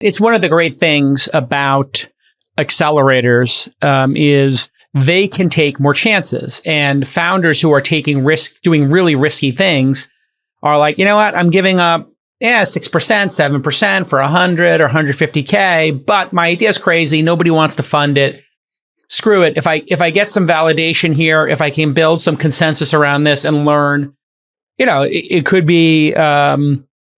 It's one of the great things about accelerators is they can take more chances. And founders who are taking risk, doing really risky things are like, you know what, I'm giving up 6%, 7% for 100 or 150K, but my idea is crazy. Nobody wants to fund it. Screw it. If I get some validation here, if I can build some consensus around this and learn, it could be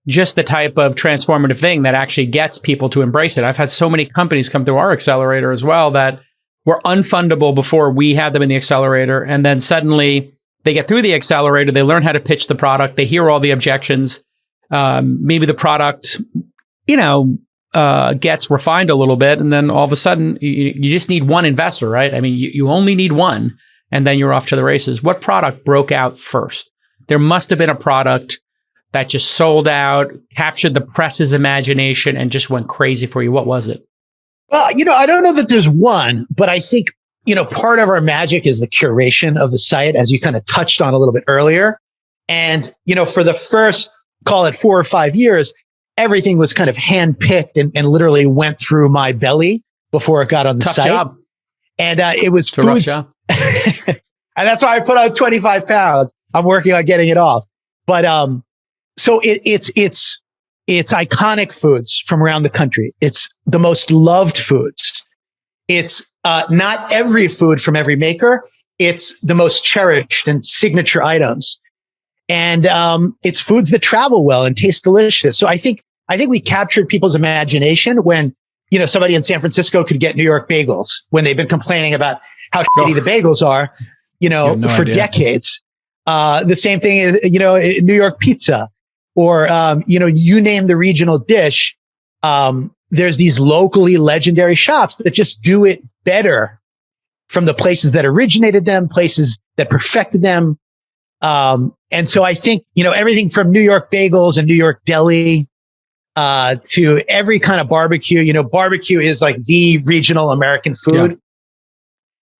just the type of transformative thing that actually gets people to embrace it. I've had so many companies come through our accelerator as well that were unfundable before we had them in the accelerator. And then suddenly they get through the accelerator, they learn how to pitch the product, they hear all the objections. Maybe the product, gets refined a little bit. And then all of a sudden you just need one investor, right? I mean, you only need one, and then you're off to the races. What product broke out first? There must have been a product that just sold out, captured the press's imagination, and just went crazy for you. What was it? Well, I don't know that there's one, but I think, part of our magic is the curation of the site, as you kind of touched on a little bit earlier. And, for the first, call it 4 or 5 years, everything was kind of handpicked and literally went through my belly before it got on the site. Job. And it was it's foods. A rough job. And that's why I put on 25 pounds. I'm working on getting it off. But so it's iconic foods from around the country. It's the most loved foods. It's not every food from every maker. It's the most cherished and signature items. And it's foods that travel well and taste delicious. So I think we captured people's imagination when, somebody in San Francisco could get New York bagels when they've been complaining about how shitty the bagels are, for decades. The same thing is, New York pizza or, you name the regional dish. There's these locally legendary shops that just do it better from the places that originated them, places that perfected them. And so I think, everything from New York bagels and New York deli, to every kind of barbecue, barbecue is like the regional American food. Yeah.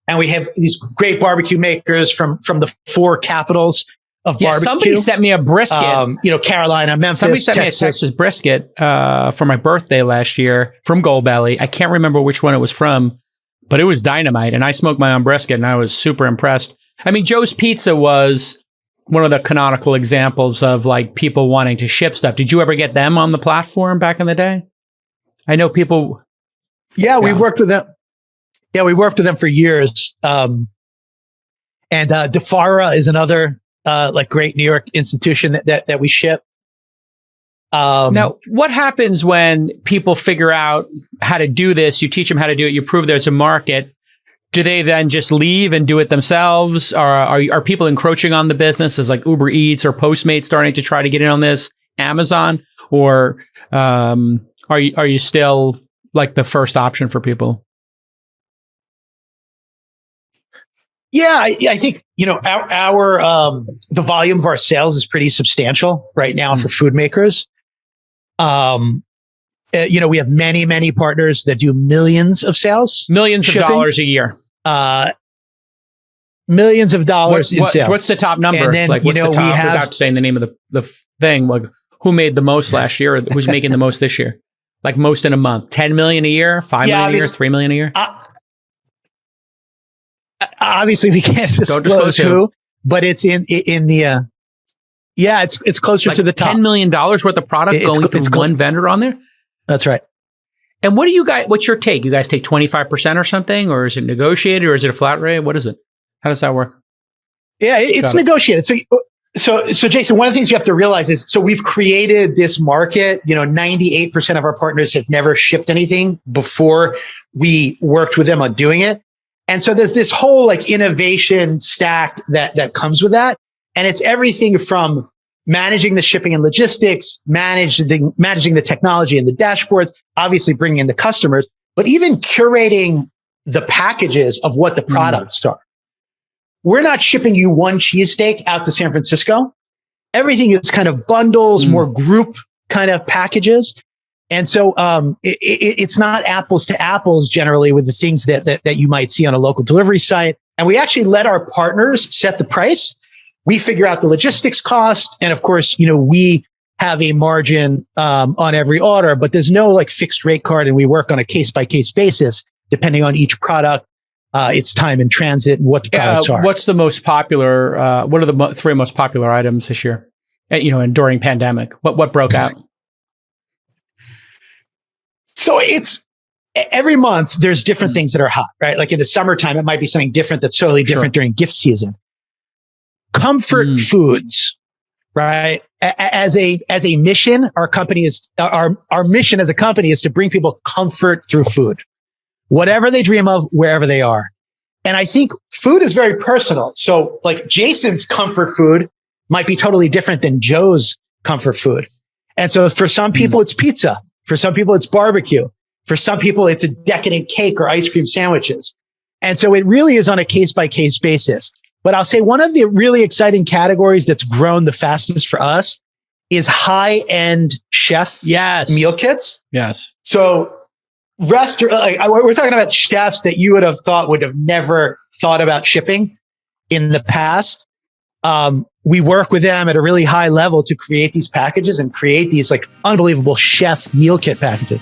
And we have these great barbecue makers from the 4 capitals of barbecue. Somebody sent me a brisket. Carolina, Memphis, somebody sent Texas. me a Texas brisket, for my birthday last year from Goldbelly. I can't remember which one it was from, but it was dynamite. And I smoked my own brisket and I was super impressed. I mean, Joe's Pizza was one of the canonical examples of like people wanting to ship stuff. Did you ever get them on the platform back in the day? I know people. Yeah, we've worked with them. Yeah, we worked with them for years. And DeFara is another great New York institution that we ship. Now, what happens when people figure out how to do this? You teach them how to do it. You prove there's a market. Do they then just leave and do it themselves? Or are people encroaching on the business? Is like Uber Eats or Postmates starting to try to get in on this? Amazon? Or are you still like the first option for people? Yeah, I think, our the volume of our sales is pretty substantial right now for food makers. We have many, many partners that do millions of sales. Millions of dollars a year. Millions of dollars in sales. What's the top number? And then, what's the top, without saying the name of the thing, like who made the most last year? Or who's making the most this year? Like most in a month? 10 million a year? 5 million a year? 3 million a year? Obviously we can't disclose who, but it's in the, it's closer like to the top. $10 million worth of product going through one vendor on there? That's right. And what do you guys, what's your take? You guys take 25% or something, or is it negotiated, or is it a flat rate? What is it? How does that work? Yeah, it's negotiated. So Jason, one of the things you have to realize is, so we've created this market, 98% of our partners have never shipped anything before we worked with them on doing it. And so there's this whole like innovation stack that comes with that. And it's everything from managing the shipping and logistics, managing the technology and the dashboards, obviously bringing in the customers, but even curating the packages of what the products are. We're not shipping you one cheesesteak out to San Francisco. Everything is kind of bundles, more group kind of packages. And so it's not apples to apples generally with the things that you might see on a local delivery site. And we actually let our partners set the price. We figure out the logistics cost. And of course, we have a margin on every order, but there's no like fixed rate card, and we work on a case by case basis depending on each product, its time in transit, and what the products are. What's the most popular? What are the three most popular items this year? And during pandemic, what broke out? So it's every month there's different things that are hot, right? Like in the summertime, it might be something different that's totally different during gift season. Comfort foods, right? As a mission, our company is our mission as a company is to bring people comfort through food, whatever they dream of, wherever they are. And I think food is very personal. So like Jason's comfort food might be totally different than Joe's comfort food. And so for some people, it's pizza. For some people, it's barbecue. For some people, it's a decadent cake or ice cream sandwiches. And so it really is on a case by case basis. But I'll say one of the really exciting categories that's grown the fastest for us is high end chef meal kits. Yes. So we're talking about chefs that you would have never thought about shipping in the past. We work with them at a really high level to create these packages and create these like unbelievable chef meal kit packages.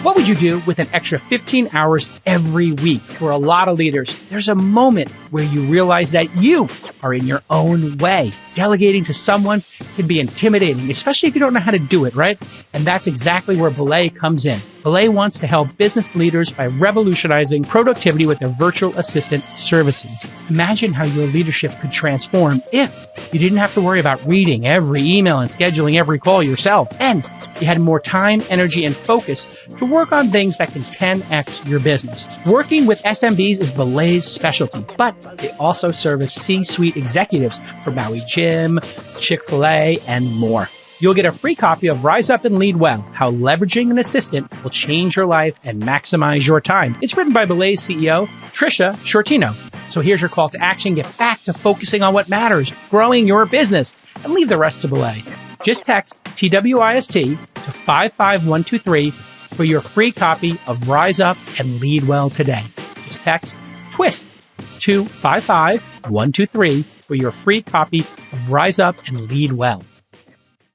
What would you do with an extra 15 hours every week? For a lot of leaders, there's a moment where you realize that you are in your own way. Delegating to someone can be intimidating, especially if you don't know how to do it, right? And that's exactly where Belay comes in. Belay wants to help business leaders by revolutionizing productivity with their virtual assistant services. Imagine how your leadership could transform if you didn't have to worry about reading every email and scheduling every call yourself. And you had more time, energy, and focus to work on things that can 10x your business. Working with SMBs is Belay's specialty, but they also service C-suite executives for Maui Jim, Chick-fil-A, and more. You'll get a free copy of Rise Up and Lead Well, How Leveraging an Assistant Will Change Your Life and Maximize Your Time. It's written by Belay's CEO, Trisha Shortino. So here's your call to action. Get back to focusing on what matters, growing your business, and leave the rest to Belay. Just text TWIST to 55123 for your free copy of Rise Up and Lead Well today. Just text TWIST to 55123 for your free copy of Rise Up and Lead Well.